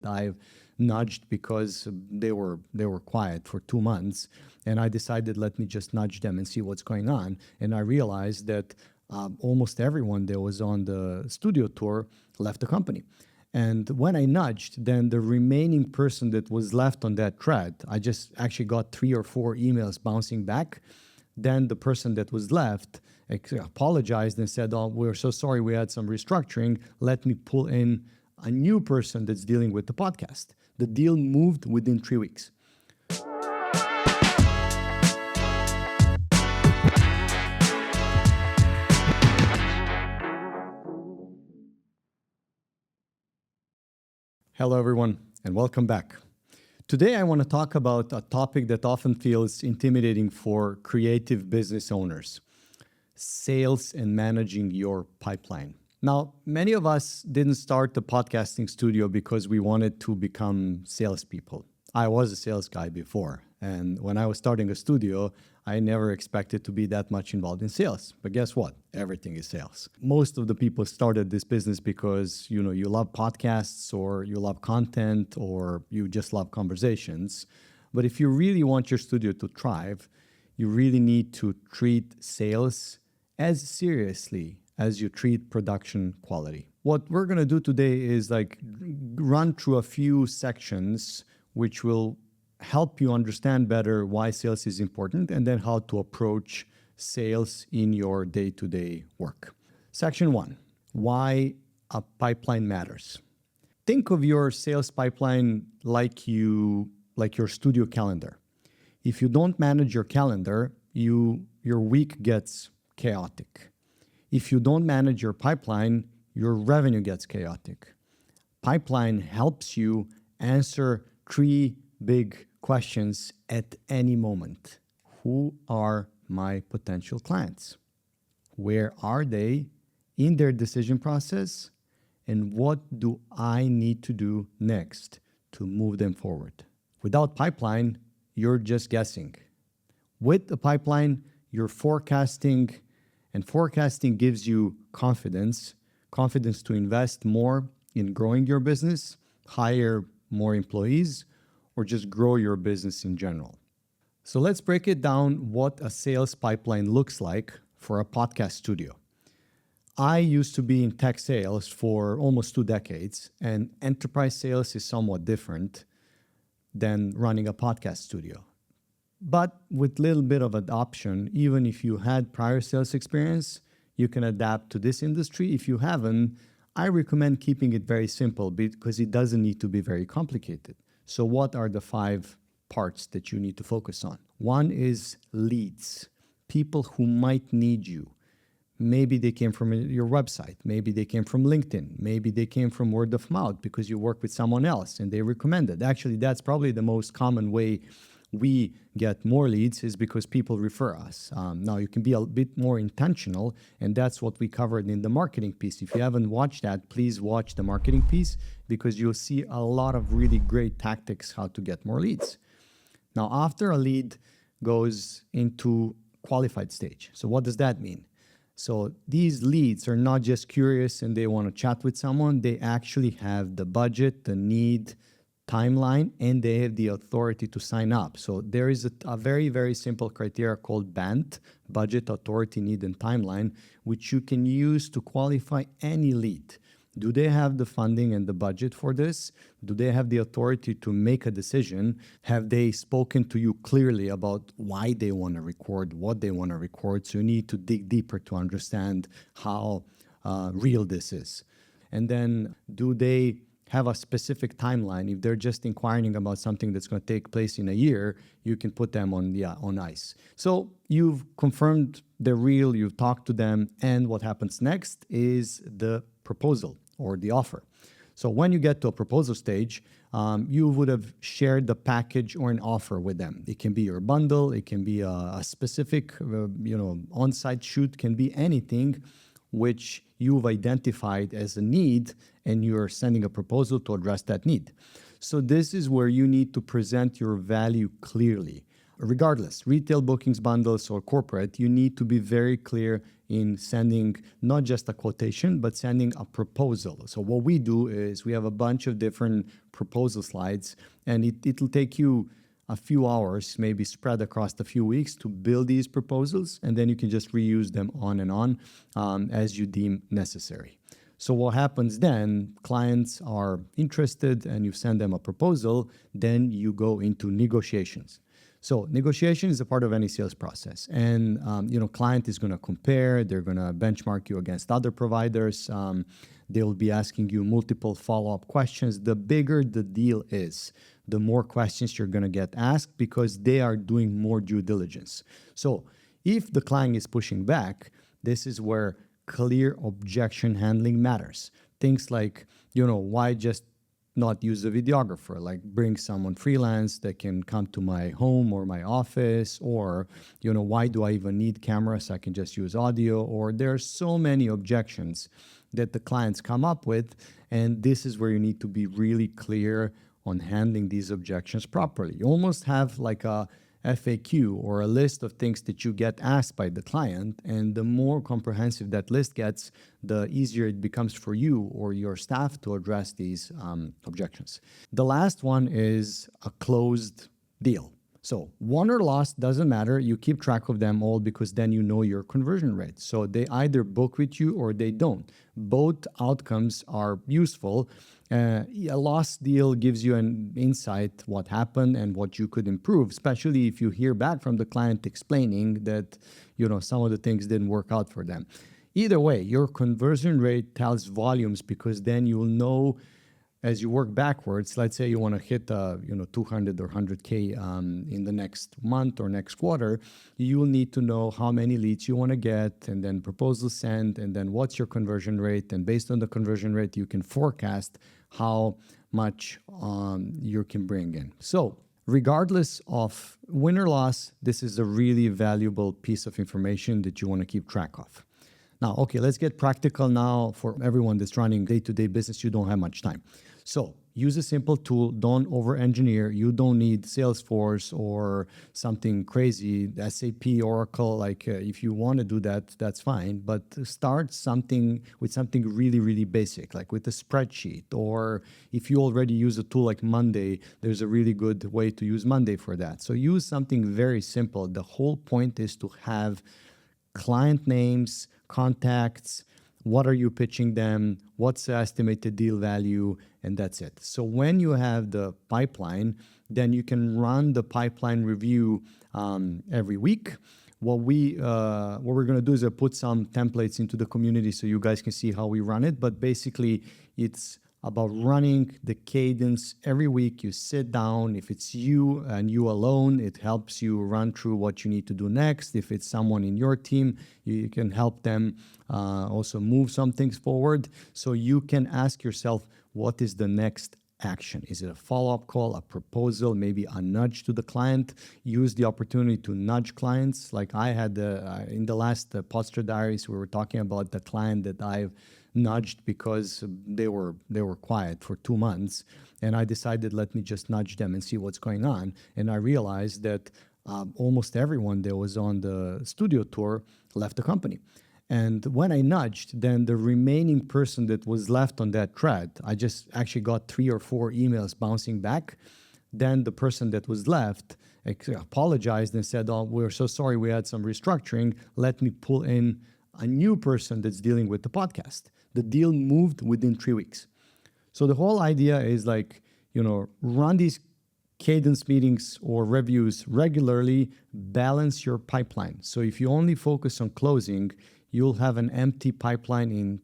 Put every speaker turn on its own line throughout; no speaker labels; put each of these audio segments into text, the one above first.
I've nudged because they were quiet for 2 months, and I decided, let me just nudge them and see what's going on. And I realized that almost everyone that was on the studio tour left the company. And when I nudged, then the remaining person that was left on that thread, I just actually got 3 or 4 emails bouncing back. Then the person that was left apologized and said, oh, we're so sorry, we had some restructuring. Let me pull in a new person that's dealing with the podcast. The deal moved within 3 weeks. Hello, everyone, and welcome back. Today, I want to talk about a topic that often feels intimidating for creative business owners: sales and managing your pipeline. Now, many of us didn't start the podcasting studio because we wanted to become salespeople. I was a sales guy before, and when I was starting a studio, I never expected to be that much involved in sales. But guess what? Everything is sales. Most of the people started this business because, you love podcasts, or you love content, or you just love conversations. But if you really want your studio to thrive, you really need to treat sales as seriously as you treat production quality. What we're going to do today is run through a few sections which will help you understand better why sales is important, and then how to approach sales in your day-to-day work. Section 1, why a pipeline matters. Think of your sales pipeline like your studio calendar. If you don't manage your calendar, your week gets chaotic. If you don't manage your pipeline, your revenue gets chaotic. Pipeline helps you answer 3 big questions at any moment. Who are my potential clients? Where are they in their decision process? And what do I need to do next to move them forward? Without pipeline, you're just guessing. With the pipeline, you're forecasting, and forecasting gives you confidence to invest more in growing your business, hire more employees, or just grow your business in general. So let's break it down what a sales pipeline looks like for a podcast studio. I used to be in tech sales for almost 2 decades, and enterprise sales is somewhat different than running a podcast studio. But with a little bit of adoption, even if you had prior sales experience, you can adapt to this industry. If you haven't, I recommend keeping it very simple because it doesn't need to be very complicated. So what are the 5 parts that you need to focus on? 1 is leads, people who might need you. Maybe they came from your website. Maybe they came from LinkedIn. Maybe they came from word of mouth because you work with someone else and they recommended. Actually, that's probably the most common way we get more leads, is because people refer us. Now, you can be a bit more intentional, and that's what we covered in the marketing piece. If you haven't watched that, please watch the marketing piece, because you'll see a lot of really great tactics how to get more leads. Now, after a lead goes into qualified stage. So what does that mean? So these leads are not just curious and they want to chat with someone. They actually have the budget, the need, timeline, and they have the authority to sign up. So there is a very, very simple criteria called BANT, budget, authority, need, and timeline, which you can use to qualify any lead. Do they have the funding and the budget for this? Do they have the authority to make a decision? Have they spoken to you clearly about why they want to record, what they want to record? So you need to dig deeper to understand how real this is. And then, do they have a specific timeline? If they're just inquiring about something that's going to take place in a year, you can put them on ice. So you've confirmed they're real, you've talked to them, and what happens next is the proposal or the offer. So when you get to a proposal stage, you would have shared the package or an offer with them. It can be your bundle, it can be a specific on-site shoot, can be anything which you've identified as a need, and you're sending a proposal to address that need. So this is where you need to present your value clearly. Regardless, retail bookings, bundles, or corporate, you need to be very clear in sending not just a quotation, but sending a proposal. So what we do is we have a bunch of different proposal slides, and it'll take you a few hours, maybe spread across a few weeks, to build these proposals, and then you can just reuse them on and on as you deem necessary. So what happens then, clients are interested and you send them a proposal, then you go into negotiations. So negotiation is a part of any sales process. And, client is going to compare, they're going to benchmark you against other providers. They'll be asking you multiple follow-up questions. The bigger the deal is, the more questions you're going to get asked because they are doing more due diligence. So if the client is pushing back, this is where clear objection handling matters. Things like, why just not use a videographer? Like bring someone freelance that can come to my home or my office, or, why do I even need cameras? I can just use audio. Or there are so many objections that the clients come up with, and this is where you need to be really clear on handling these objections properly. You almost have like a FAQ or a list of things that you get asked by the client, and the more comprehensive that list gets, the easier it becomes for you or your staff to address these objections. The last one is a closed deal. So won or lost doesn't matter. You keep track of them all because then you know your conversion rate. So they either book with you or they don't. Both outcomes are useful. A lost deal gives you an insight what happened and what you could improve, especially if you hear back from the client explaining that, some of the things didn't work out for them. Either way, your conversion rate tells volumes because then you'll know as you work backwards. Let's say you want to hit 200 or 100K in the next month or next quarter, you will need to know how many leads you want to get, and then proposal sent, and then what's your conversion rate. And based on the conversion rate, you can forecast how much you can bring in. So regardless of win or loss, this is a really valuable piece of information that you want to keep track of. Now, okay, let's get practical now for everyone that's running day-to-day business. You don't have much time. So use a simple tool. Don't over-engineer. You don't need Salesforce or something crazy, SAP, Oracle. If you want to do that, that's fine. But start with something really, really basic, like with a spreadsheet. Or if you already use a tool like Monday, there's a really good way to use Monday for that. So use something very simple. The whole point is to have client names, contacts, what are you pitching them, what's the estimated deal value, and that's it. So when you have the pipeline, then you can run the pipeline review every week. What we're going to do is put some templates into the community so you guys can see how we run it. But basically, it's about running the cadence every week. You sit down. If it's you and you alone, it helps you run through what you need to do next. If it's someone in your team, you can help them also move some things forward. So you can ask yourself, what is the next action? Is it a follow-up call, a proposal, maybe a nudge to the client? Use the opportunity to nudge clients. Like I had in the last Poddster Diaries, we were talking about the client that I've nudged because they were quiet for 2 months, and I decided, let me just nudge them and see what's going on. And I realized that almost everyone that was on the studio tour left the company. And when I nudged, then the remaining person that was left on that thread, I just actually got 3 or 4 emails bouncing back. Then the person that was left apologized and said, oh, we're so sorry, we had some restructuring. Let me pull in a new person that's dealing with the podcast. The deal moved within 3 weeks. So the whole idea is run these cadence meetings or reviews regularly, balance your pipeline. So if you only focus on closing, you'll have an empty pipeline in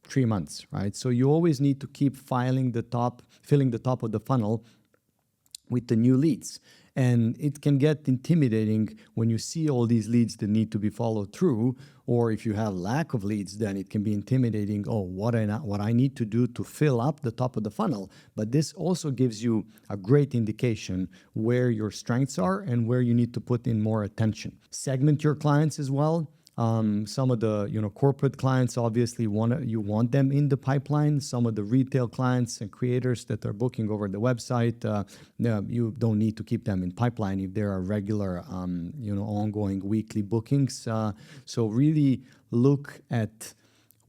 3 months, right? So you always need to keep filling the top of the funnel with the new leads. And it can get intimidating when you see all these leads that need to be followed through, or if you have lack of leads, then it can be intimidating. Oh, what I need to do to fill up the top of the funnel. But this also gives you a great indication where your strengths are and where you need to put in more attention. Segment your clients as well. Some of the corporate clients obviously you want them in the pipeline. Some of the retail clients and creators that are booking over the website, you don't need to keep them in pipeline if there are regular ongoing weekly bookings. So really look at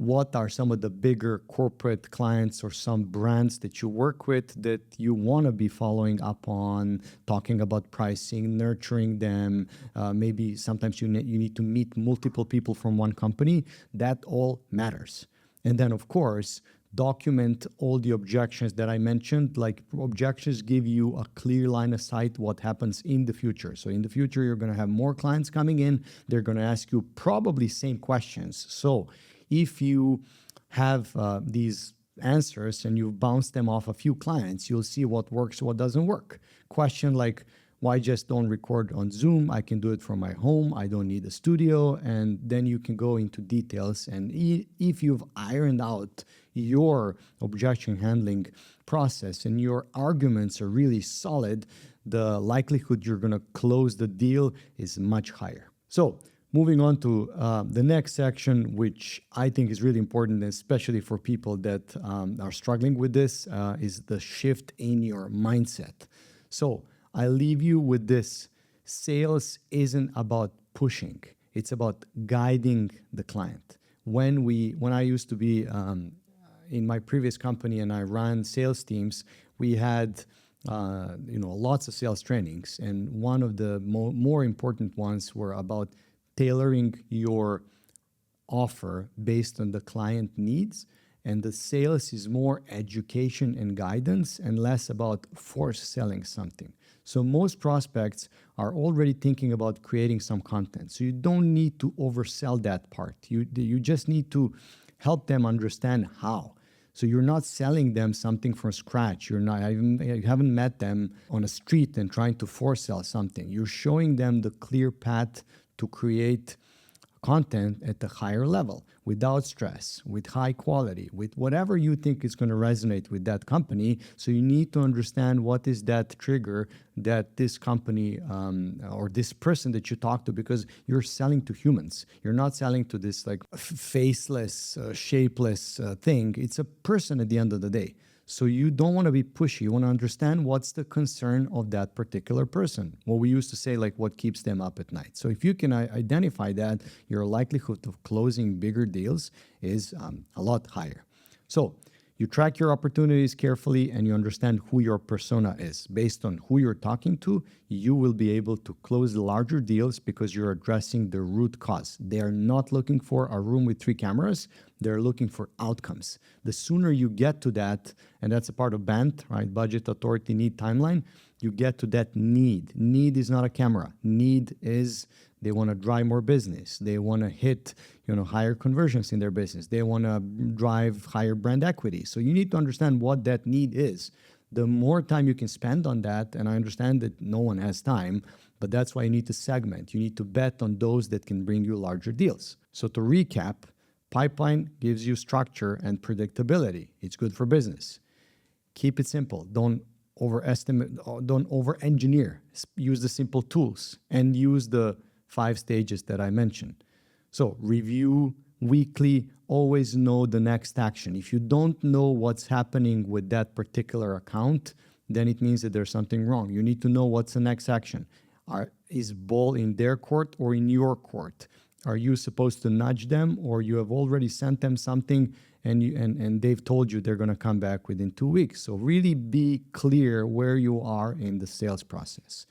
what are some of the bigger corporate clients or some brands that you work with that you want to be following up on, talking about pricing, nurturing them. Maybe sometimes you need to meet multiple people from one company. That all matters. And then, of course, document all the objections that I mentioned. Like, objections give you a clear line of sight what happens in the future. So in the future, you're going to have more clients coming in. They're going to ask you probably same questions. So if you have these answers and you bounce them off a few clients, you'll see what works, what doesn't work. Question like, why just don't record on Zoom? I can do it from my home. I don't need a studio. And then you can go into details. And if you've ironed out your objection handling process and your arguments are really solid, the likelihood you're going to close the deal is much higher. So moving on to the next section, which I think is really important, especially for people that are struggling with this, is the shift in your mindset. So I leave you with this. Sales isn't about pushing. It's about guiding the client. When I used to be in my previous company and I ran sales teams, we had lots of sales trainings. And one of the more important ones were about tailoring your offer based on the client needs. And the sales is more education and guidance and less about force selling something. So most prospects are already thinking about creating some content. So you don't need to oversell that part. You just need to help them understand how. So you're not selling them something from scratch. You haven't met them on a street and trying to force sell something. You're showing them the clear path to create content at a higher level, without stress, with high quality, with whatever you think is going to resonate with that company. So you need to understand what is that trigger that this company or this person that you talk to, because you're selling to humans. You're not selling to this like faceless, shapeless thing. It's a person at the end of the day. So you don't want to be pushy. You want to understand what's the concern of that particular person. What we used to say, like, what keeps them up at night. So if you can identify that, your likelihood of closing bigger deals is a lot higher. So you track your opportunities carefully and you understand who your persona is. Based on who you're talking to, you will be able to close larger deals because you're addressing the root cause. They are not looking for a room with 3 cameras. They're looking for outcomes. The sooner you get to that, and that's a part of BANT, right? Budget, authority, need, timeline. You get to that need. Need is not a camera. Need is they want to drive more business. They want to hit, higher conversions in their business. They want to drive higher brand equity. So you need to understand what that need is. The more time you can spend on that, and I understand that no one has time, but that's why you need to segment. You need to bet on those that can bring you larger deals. So to recap, pipeline gives you structure and predictability. It's good for business. Keep it simple. Don't overestimate, don't over-engineer. Use the simple tools and use the 5 stages that I mentioned. So review weekly, always know the next action. If you don't know what's happening with that particular account, then it means that there's something wrong. You need to know what's the next action. Is ball in their court or in your court? Are you supposed to nudge them, or you have already sent them something and they've told you they're going to come back within 2 weeks? So really be clear where you are in the sales process.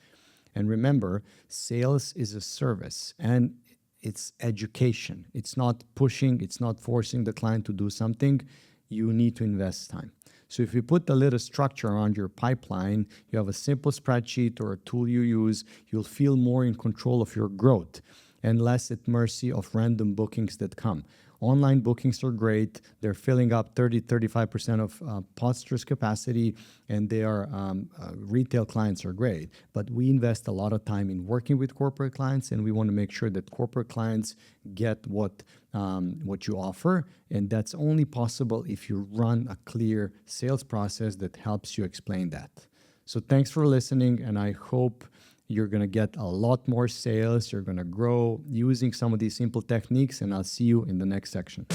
And remember, sales is a service and it's education. It's not pushing, it's not forcing the client to do something. You need to invest time. So if you put a little structure around your pipeline, you have a simple spreadsheet or a tool you use, you'll feel more in control of your growth and less at mercy of random bookings that come. Online bookings are great. They're filling up 30-35% of Podster's capacity, and retail clients are great. But we invest a lot of time in working with corporate clients, and we want to make sure that corporate clients get what you offer, and that's only possible if you run a clear sales process that helps you explain that. So thanks for listening, and I hope You're going to get a lot more sales. You're going to grow using some of these simple techniques, and I'll see you in the next section.